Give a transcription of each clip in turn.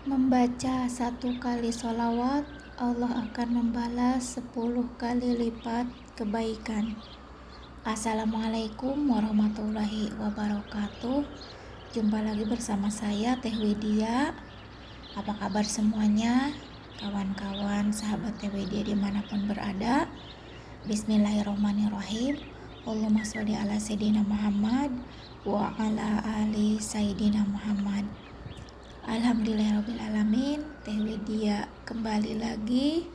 Membaca 1 kali sholawat, Allah akan membalas 10 kali lipat kebaikan. Assalamualaikum warahmatullahi wabarakatuh. Jumpa lagi bersama saya Teh Widya. Apa kabar semuanya? Kawan-kawan sahabat Teh Widya dimanapun berada. Bismillahirrahmanirrahim. Allahumma sholli ala Sayyidina Muhammad wa ala ali Sayyidina Muhammad. Alhamdulillahirrahmanirrahim. Teh Widya kembali lagi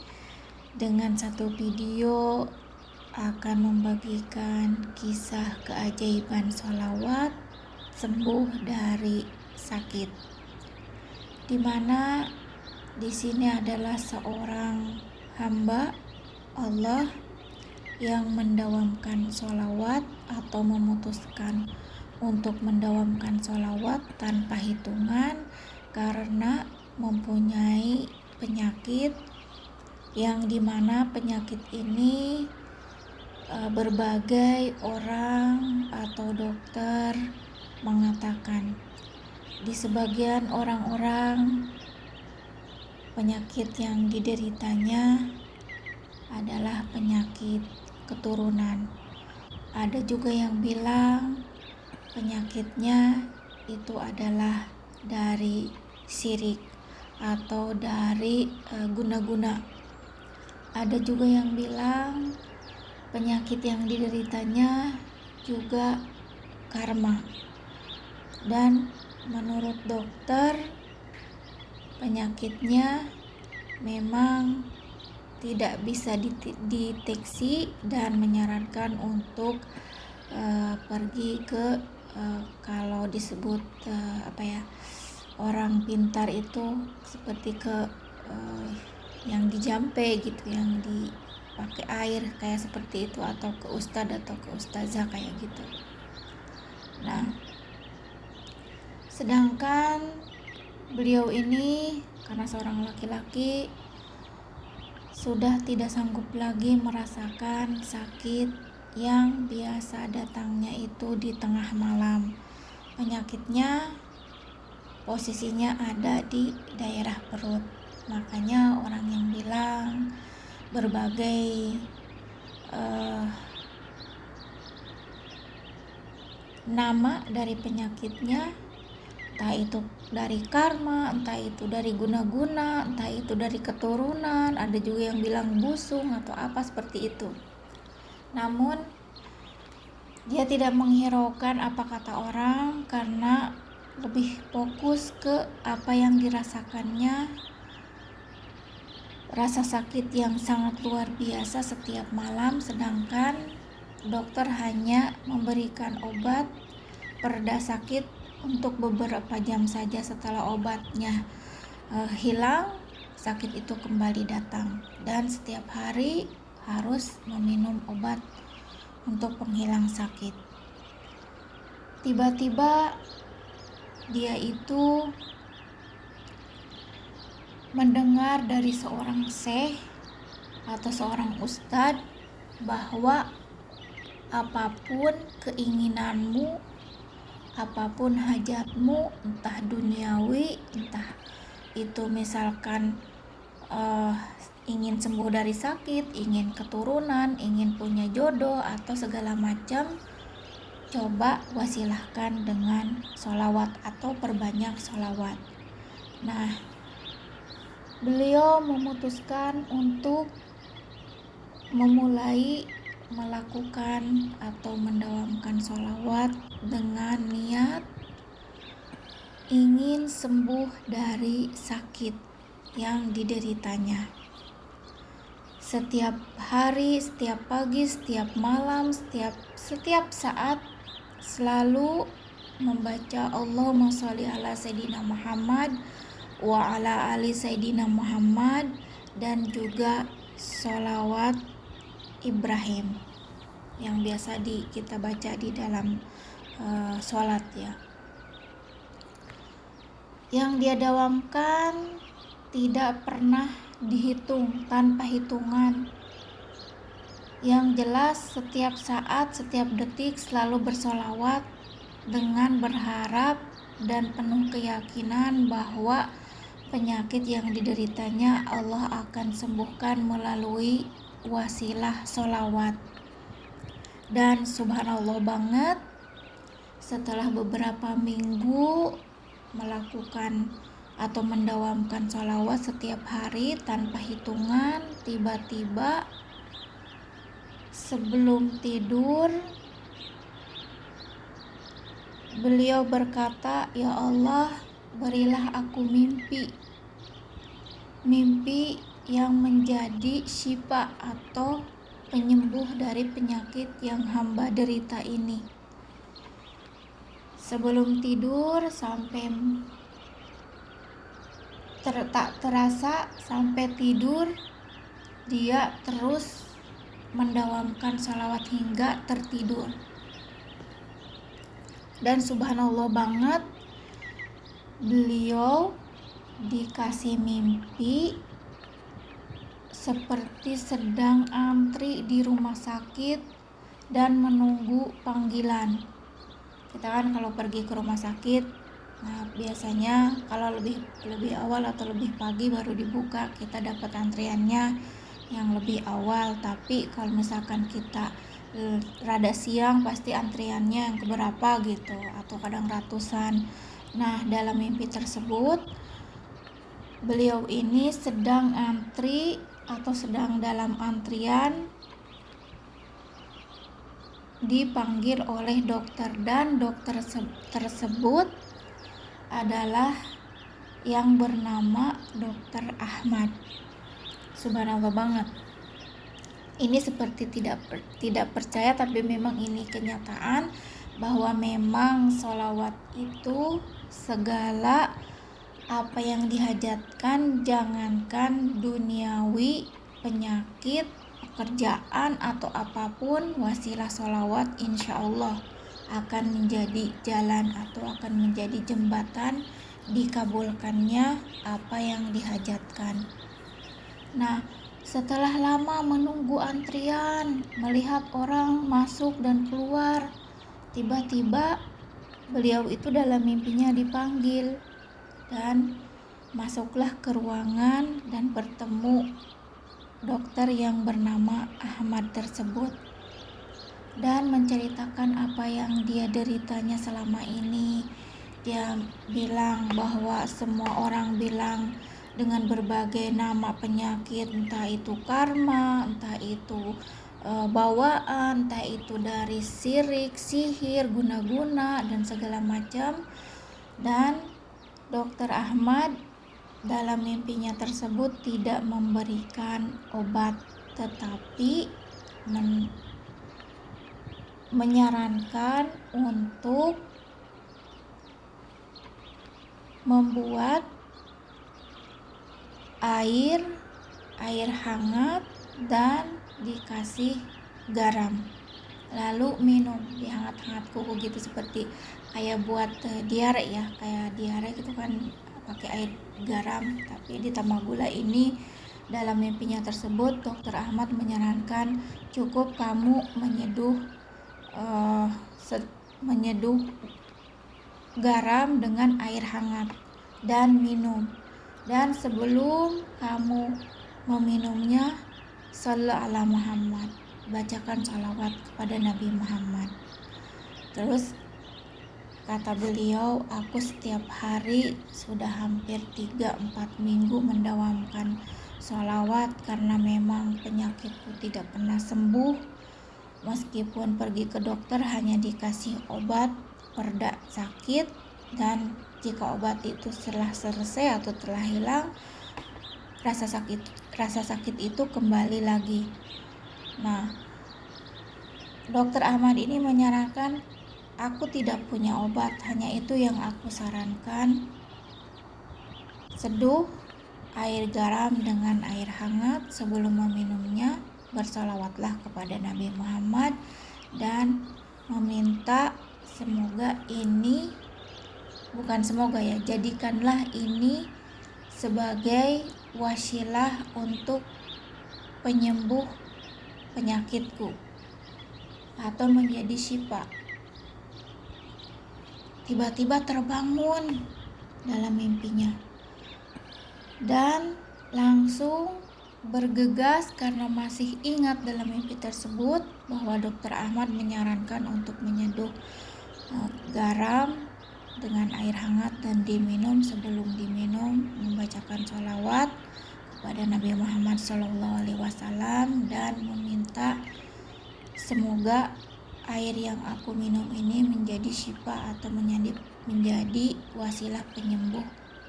dengan satu video akan membagikan kisah keajaiban sholawat sembuh dari sakit, dimana di sini adalah seorang hamba Allah yang mendawamkan sholawat atau memutuskan untuk mendawamkan sholawat tanpa hitungan karena mempunyai penyakit yang dimana penyakit ini berbagai orang atau dokter mengatakan di sebagian orang-orang penyakit yang dideritanya adalah penyakit keturunan. Ada juga yang bilang penyakitnya itu adalah dari syirik atau dari guna-guna. Ada juga yang bilang penyakit yang dideritanya juga karma. Dan menurut dokter penyakitnya memang tidak bisa dideteksi dan menyarankan untuk pergi ke kalau disebut orang pintar itu seperti ke yang dijampe gitu, yang dipakai air kayak seperti itu, atau ke ustadz atau ke ustazah kayak gitu. Nah, sedangkan beliau ini karena seorang laki-laki sudah tidak sanggup lagi merasakan sakit yang biasa datangnya itu di tengah malam. Penyakitnya posisinya ada di daerah perut. Makanya orang yang bilang berbagai nama dari penyakitnya, entah itu dari karma, entah itu dari guna-guna, entah itu dari keturunan, ada juga yang bilang busung atau apa seperti itu. Namun dia tidak menghiraukan apa kata orang karena lebih fokus ke apa yang dirasakannya, rasa sakit yang sangat luar biasa setiap malam, sedangkan dokter hanya memberikan obat pereda sakit untuk beberapa jam saja. Setelah obatnya hilang, sakit itu kembali datang, dan setiap hari harus meminum obat untuk penghilang sakit. Tiba-tiba dia itu mendengar dari seorang syekh atau seorang ustadz bahwa apapun keinginanmu, apapun hajatmu, entah duniawi, entah itu misalkan ingin sembuh dari sakit, ingin keturunan, ingin punya jodoh atau segala macam, coba wasilahkan dengan sholawat atau perbanyak sholawat. Nah, beliau memutuskan untuk memulai melakukan atau mendawamkan sholawat dengan niat ingin sembuh dari sakit yang dideritanya. Setiap hari, setiap pagi, setiap malam, setiap saat selalu membaca Allahumma sholli ala Sayyidina Muhammad wa ala ali Sayyidina Muhammad, dan juga sholawat Ibrahim yang biasa kita baca di dalam sholat ya. Yang dia dawamkan tidak pernah dihitung, tanpa hitungan. Yang jelas setiap saat, setiap detik selalu bersolawat dengan berharap dan penuh keyakinan bahwa penyakit yang dideritanya Allah akan sembuhkan melalui wasilah sholawat. Dan subhanallah banget, setelah beberapa minggu melakukan atau mendawamkan sholawat setiap hari tanpa hitungan, tiba-tiba sebelum tidur beliau berkata, "Ya Allah, berilah aku mimpi yang menjadi syifa atau penyembuh dari penyakit yang hamba derita ini." Sebelum tidur sampai tak terasa sampai tidur, dia terus mendawamkan sholawat hingga tertidur. Dan subhanallah banget, beliau dikasih mimpi seperti sedang antri di rumah sakit dan menunggu panggilan. Kita kan kalau pergi ke rumah sakit, nah biasanya kalau lebih awal atau lebih pagi baru dibuka, kita dapat antriannya yang lebih awal. Tapi kalau misalkan kita rada siang, pasti antriannya yang keberapa gitu, atau kadang ratusan. Nah, dalam mimpi tersebut beliau ini sedang antri atau sedang dalam antrian dipanggil oleh dokter, dan dokter tersebut adalah yang bernama Dokter Ahmad. Subhanallah banget. Ini seperti tidak percaya, tapi memang ini kenyataan bahwa memang sholawat itu segala apa yang dihajatkan, jangankan duniawi, penyakit, pekerjaan atau apapun, wasilah sholawat insya Allah akan menjadi jalan atau akan menjadi jembatan dikabulkannya apa yang dihajatkan. Nah, setelah lama menunggu antrian, melihat orang masuk dan keluar, tiba-tiba beliau itu dalam mimpinya dipanggil, dan masuklah ke ruangan dan bertemu dokter yang bernama Ahmad tersebut dan menceritakan apa yang dia deritanya selama ini. Dia bilang bahwa semua orang bilang dengan berbagai nama penyakit, entah itu karma, entah itu bawaan, entah itu dari syirik, sihir, guna-guna, dan segala macam. Dan Dokter Ahmad dalam mimpinya tersebut tidak memberikan obat, tetapi menyarankan untuk membuat air hangat dan dikasih garam, lalu minum dihangat-hangat kuku gitu, seperti kayak buat diare ya, kayak diare gitu kan pakai air garam tapi ditambah gula. Ini dalam mimpinya tersebut Dokter Ahmad menyarankan cukup kamu menyeduh garam dengan air hangat dan minum. Dan sebelum kamu meminumnya, shallu ala Muhammad, bacakan sholawat kepada Nabi Muhammad. Terus kata beliau, aku setiap hari sudah hampir 3-4 minggu mendawamkan sholawat karena memang penyakitku tidak pernah sembuh. Meskipun pergi ke dokter hanya dikasih obat pereda sakit, dan jika obat itu telah selesai atau telah hilang, rasa sakit itu kembali lagi. Nah, Dokter Ahmad ini menyarankan, aku tidak punya obat, hanya itu yang aku sarankan. Seduh air garam dengan air hangat, sebelum meminumnya bersolawatlah kepada Nabi Muhammad dan meminta jadikanlah ini sebagai wasilah untuk penyembuh penyakitku atau menjadi syifa. Tiba-tiba terbangun dalam mimpinya. dan langsung bergegas karena masih ingat dalam mimpi tersebut bahwa Dokter Ahmad menyarankan untuk menyeduh garam dengan air hangat dan diminum. Sebelum diminum membacakan sholawat kepada Nabi Muhammad SAW dan meminta semoga air yang aku minum ini menjadi syifa atau menjadi wasilah penyembuh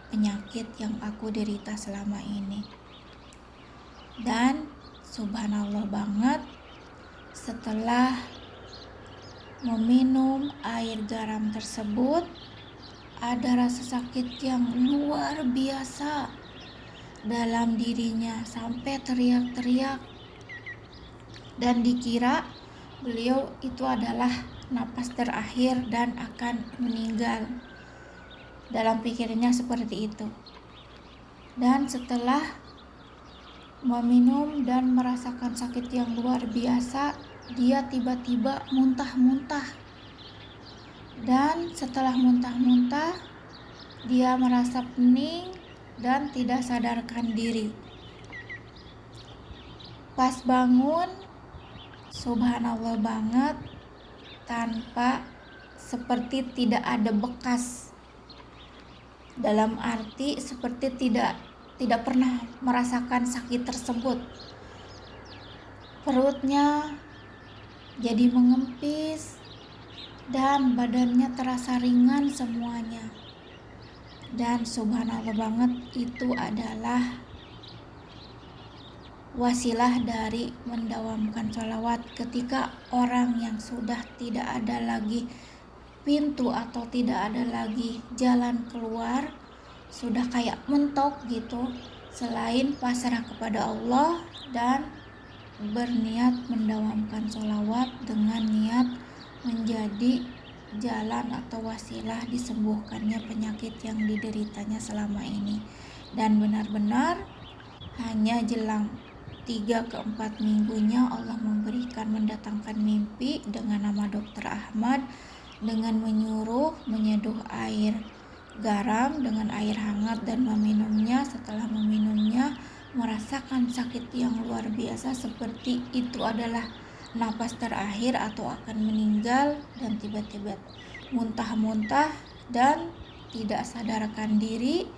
penyakit yang aku derita selama ini. Dan subhanallah banget, setelah meminum air garam tersebut ada rasa sakit yang luar biasa dalam dirinya sampai teriak-teriak, dan dikira beliau itu adalah napas terakhir dan akan meninggal. Dalam pikirnya seperti itu. Dan setelah meminum dan merasakan sakit yang luar biasa, dia tiba-tiba muntah-muntah. Dan setelah muntah-muntah, dia merasa pening dan tidak sadarkan diri. Pas bangun, subhanallah banget, tanpa seperti tidak ada bekas. Dalam arti seperti tidak pernah merasakan sakit tersebut. Perutnya jadi mengempis dan badannya terasa ringan semuanya. Dan subhanallah banget, itu adalah wasilah dari mendawamkan sholawat ketika orang yang sudah tidak ada lagi pintu atau tidak ada lagi jalan keluar, sudah kayak mentok gitu, selain pasrah kepada Allah dan berniat mendawamkan sholawat dengan niat menjadi jalan atau wasilah disembuhkannya penyakit yang dideritanya selama ini. Dan benar-benar hanya jelang 3 ke 4 minggunya Allah mendatangkan mimpi dengan nama Dokter Ahmad dengan menyuruh menyeduh air garam dengan air hangat dan meminumnya. Setelah meminumnya merasakan sakit yang luar biasa seperti itu adalah napas terakhir atau akan meninggal, dan tiba-tiba muntah-muntah dan tidak sadarkan diri.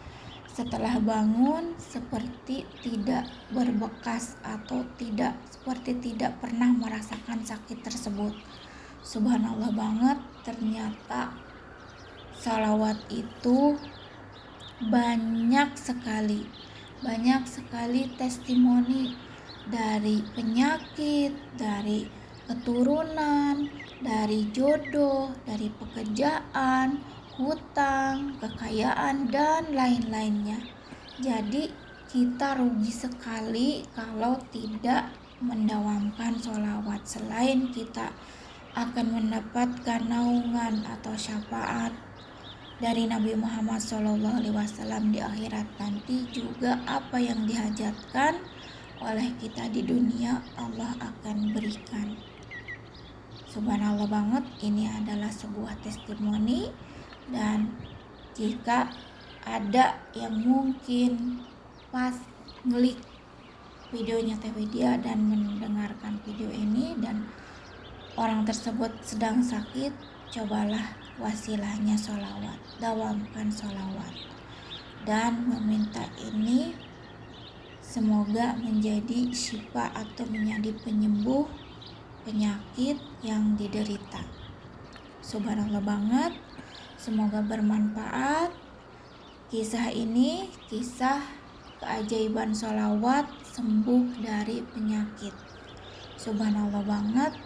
Setelah bangun seperti tidak berbekas atau seperti tidak pernah merasakan sakit tersebut. Subhanallah banget, ternyata salawat itu banyak sekali testimoni dari penyakit, dari keturunan, dari jodoh, dari pekerjaan, hutang, kekayaan, dan lain-lainnya. Jadi kita rugi sekali kalau tidak mendawamkan sholawat. Selain kita akan mendapatkan naungan atau syafaat dari Nabi Muhammad SAW di akhirat nanti, juga apa yang dihajatkan oleh kita di dunia Allah akan berikan. Subhanallah banget, ini adalah sebuah testimoni. Dan jika ada yang mungkin pas ngeklik videonya Teh Widya dan mendengarkan video ini dan orang tersebut sedang sakit, cobalah wasilahnya sholawat, dawamkan sholawat, dan meminta ini semoga menjadi syifa atau menjadi penyembuh penyakit yang diderita. Subhanallah banget, semoga bermanfaat. Kisah ini kisah keajaiban sholawat sembuh dari penyakit. Subhanallah banget,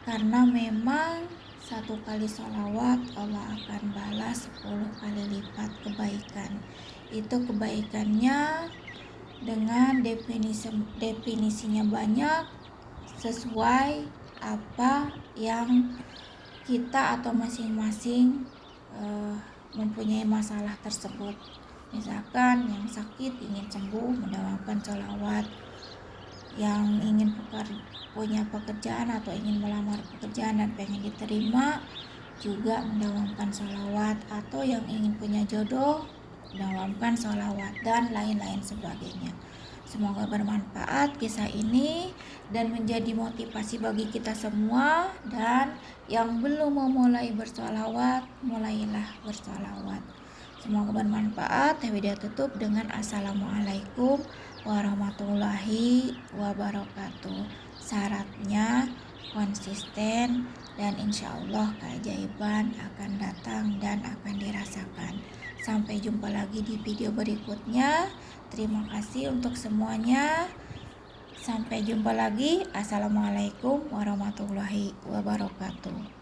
karena memang 1 kali sholawat Allah akan balas 10 kali lipat kebaikan. Itu kebaikannya dengan definisinya banyak, sesuai apa yang kita atau masing-masing mempunyai masalah tersebut. Misalkan yang sakit ingin sembuh, mendawamkan sholawat. Yang ingin punya pekerjaan atau ingin melamar pekerjaan dan pengen diterima, juga mendawamkan sholawat. Atau yang ingin punya jodoh, dalamkan sholawat dan lain-lain sebagainya. Semoga bermanfaat kisah ini dan menjadi motivasi bagi kita semua. Dan yang belum memulai bersholawat, mulailah bersholawat. Semoga bermanfaat. Video tutup dengan Assalamualaikum warahmatullahi wabarakatuh. Syaratnya konsisten dan insya Allah keajaiban akan datang dan akan dirasakan. Sampai jumpa lagi di video berikutnya. Terima kasih untuk semuanya. Sampai jumpa lagi. Assalamualaikum warahmatullahi wabarakatuh.